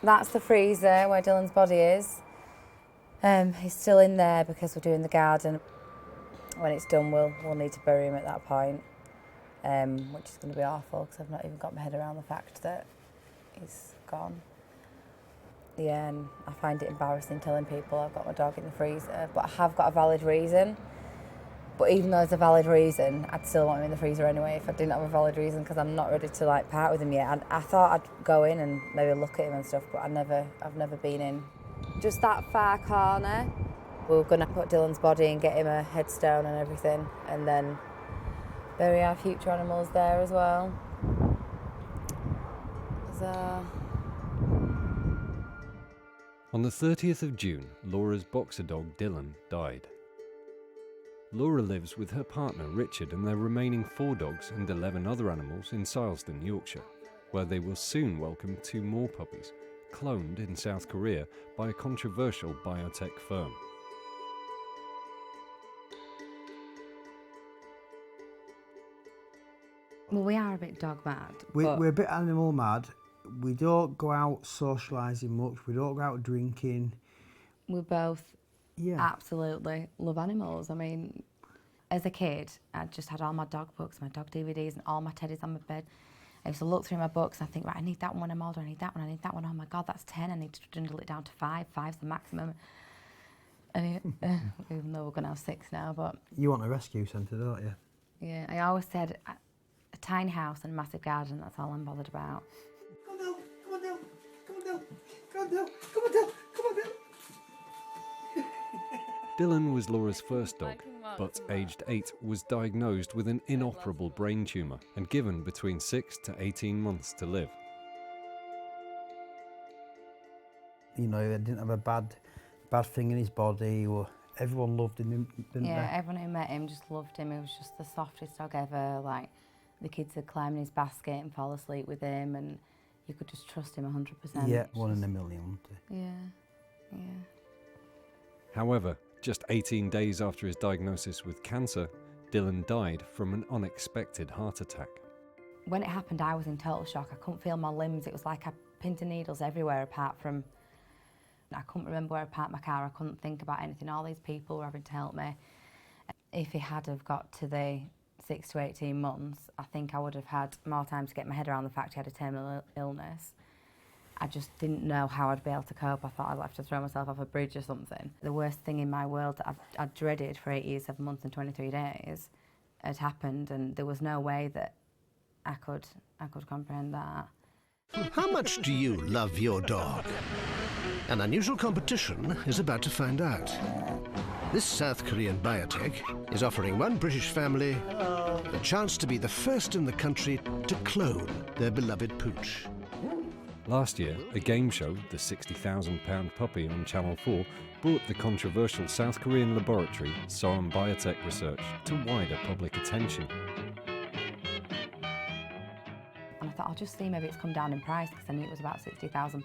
That's the freezer where Dylan's body is. He's still in there because we're doing the garden. When it's done, we'll need to bury him at that point, which is going to be awful because I've not even got my head around the fact that he's gone. Yeah, and I find it embarrassing telling people I've got my dog in the freezer, but I have got a valid reason. But even though there's a valid reason, I'd still want him in the freezer anyway if I didn't have a valid reason, because I'm not ready to like part with him yet. I thought I'd go in and maybe look at him and stuff, but I've never been in. Just that far corner. We're going to put Dylan's body and get him a headstone and everything, and then bury our future animals there as well. On the 30th of June, Laura's boxer dog Dylan died. Laura lives with her partner Richard and their remaining 4 dogs and 11 other animals in Silsden, Yorkshire, where they will soon welcome 2 more puppies, cloned in South Korea by a controversial biotech firm. Well, we are a bit dog mad. We're a bit animal mad. We don't go out socialising much. We don't go out drinking. We both absolutely love animals. I mean, as a kid, I just had all my dog books, my dog DVDs, and all my teddies on my bed. I used to look through my books and I think, right, I need that one when I'm older, I need that one, I need that one. Oh my God, that's 10. I need to dwindle it down to 5. 5's the maximum. And even though we're going to have 6 now, but... You want a rescue centre, don't you? Yeah, I always said a tiny house and a massive garden, that's all I'm bothered about. Come on down, come on down, come on down, come on down, come on down, come on down. Dylan was Laura's first dog, but aged 8 was diagnosed with an inoperable brain tumour and given between 6 to 18 months to live. You know, he didn't have a bad thing in his body, or everyone loved him, didn't they? Yeah, everyone who met him just loved him. He was just the softest dog ever. Like, the kids would climb in his basket and fall asleep with him, and you could just trust him 100%. Yeah, 1 in a million, wasn't it? Yeah, yeah. However, just 18 days after his diagnosis with cancer, Dylan died from an unexpected heart attack. When it happened, I was in total shock. I couldn't feel my limbs. It was like pins and needles everywhere apart from... I couldn't remember where I parked my car. I couldn't think about anything. All these people were having to help me. If he had have got to the 6 to 18 months, I think I would have had more time to get my head around the fact he had a terminal illness. I just didn't know how I'd be able to cope. I thought I'd have to throw myself off a bridge or something. The worst thing in my world that I'd dreaded for 8 years, 7 months and 23 days had happened, and there was no way that I could comprehend that. How much do you love your dog? An unusual competition is about to find out. This South Korean biotech is offering one British family a chance to be the first in the country to clone their beloved pooch. Last year, a game show, the £60,000 Puppy on Channel 4, brought the controversial South Korean laboratory, Sooam Biotech Research, to wider public attention. And I thought, I'll just see, maybe it's come down in price, because I knew it was about £60,000.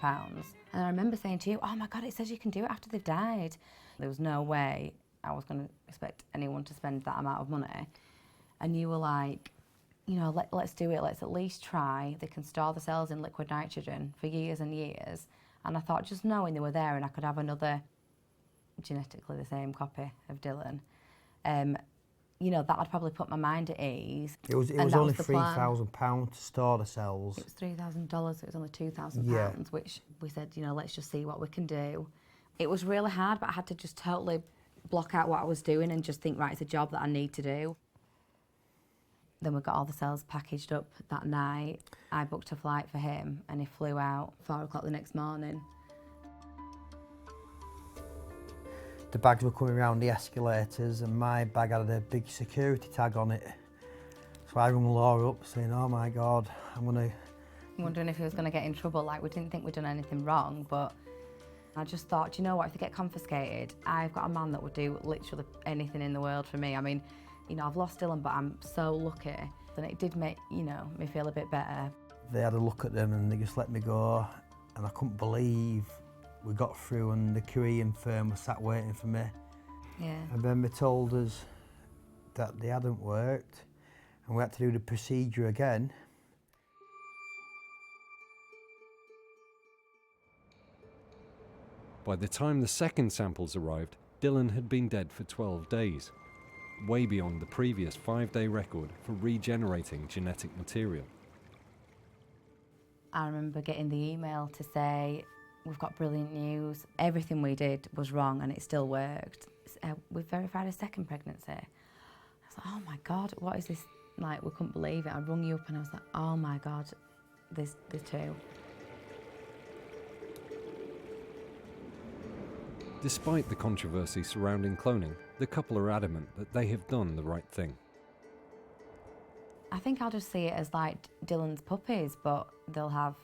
And I remember saying to you, oh my God, it says you can do it after they've died. There was no way I was going to expect anyone to spend that amount of money. And you were like, you know, let's do it, let's at least try. They can store the cells in liquid nitrogen for years and years. And I thought, just knowing they were there and I could have another genetically the same copy of Dylan, you know, that would probably put my mind at ease. It was only £3,000 to store the cells. It was $3,000, it was only £2,000, which we said, you know, let's just see what we can do. It was really hard, but I had to just totally block out what I was doing and just think, right, it's a job that I need to do. Then we got all the cells packaged up that night. I booked a flight for him and he flew out 4 o'clock the next morning. The bags were coming around the escalators and my bag had a big security tag on it. So I rung Laura up saying, oh my God, I'm wondering if he was going to get in trouble. Like, we didn't think we'd done anything wrong, but I just thought, you know what, if they get confiscated, I've got a man that would do literally anything in the world for me. I mean, you know, I've lost Dylan, but I'm so lucky. And it did make, you know, me feel a bit better. They had a look at them and they just let me go. And I couldn't believe we got through and the Korean firm was sat waiting for me. Yeah. And then they told us that they hadn't worked and we had to do the procedure again. By the time the second samples arrived, Dylan had been dead for 12 days, way beyond the previous 5-day record for regenerating genetic material. I remember getting the email to say, we've got brilliant news. Everything we did was wrong and it still worked. We've verified a second pregnancy. I was like, oh my God, what is this? Like, we couldn't believe it. I rung you up and I was like, oh my God, there's two. Despite the controversy surrounding cloning, the couple are adamant that they have done the right thing. I think I'll just see it as like Dylan's puppies, but they'll have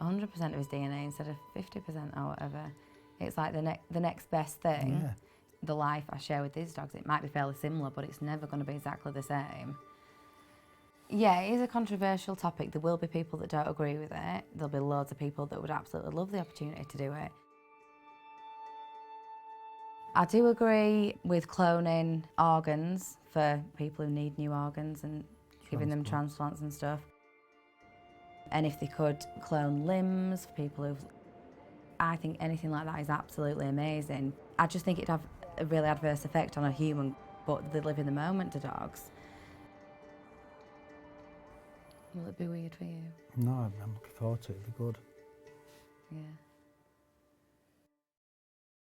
100% of his DNA instead of 50% or whatever. It's like the next best thing. Yeah. The life I share with these dogs, it might be fairly similar, but it's never going to be exactly the same. Yeah, it is a controversial topic. There will be people that don't agree with it. There'll be loads of people that would absolutely love the opportunity to do it. I do agree with cloning organs for people who need new organs and giving them transplants and stuff. And if they could clone limbs for people who've... I think anything like that is absolutely amazing. I just think it'd have a really adverse effect on a human, but they live in the moment to dogs. Will it be weird for you? No, I'm looking forward to it. It'll be good. Yeah.